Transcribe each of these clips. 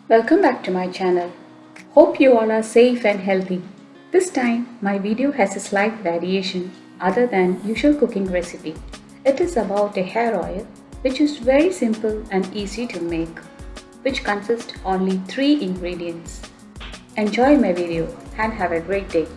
Welcome back to my channel. Hope you all are safe and healthy. This time my video has a slight variation other than usual cooking recipe. It is about a hair oil which is very simple and easy to make, which consists only 3 ingredients. Enjoy my video and have a great day.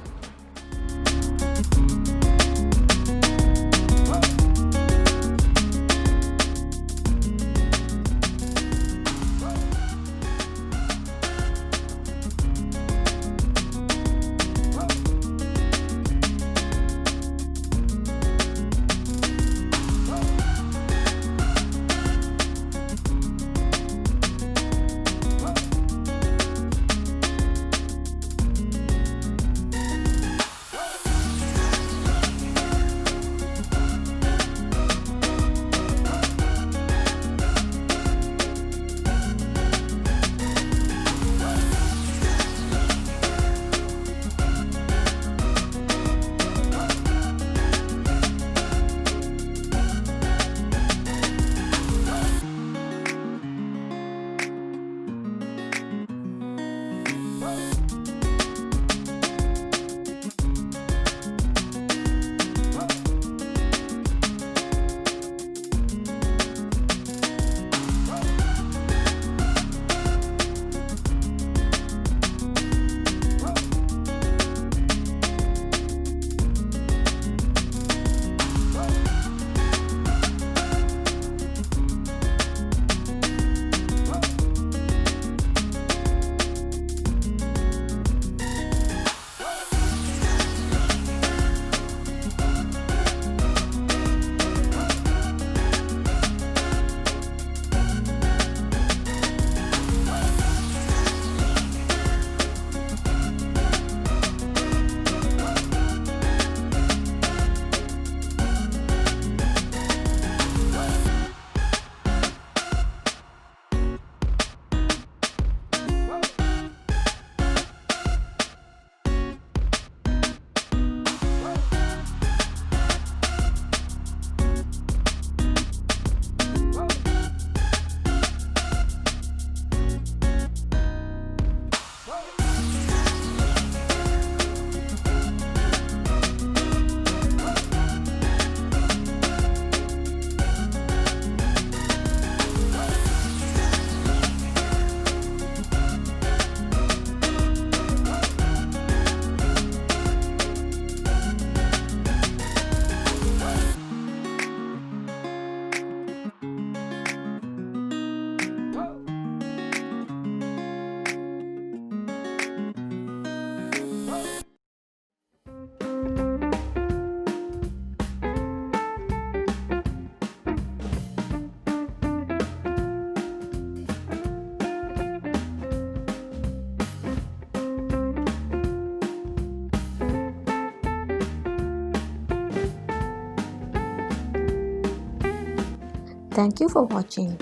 Thank you for watching.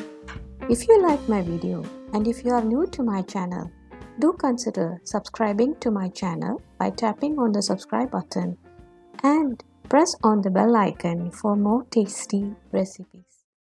If you like my video and if you are new to my channel, do consider subscribing to my channel by tapping on the subscribe button and press on the bell icon for more tasty recipes.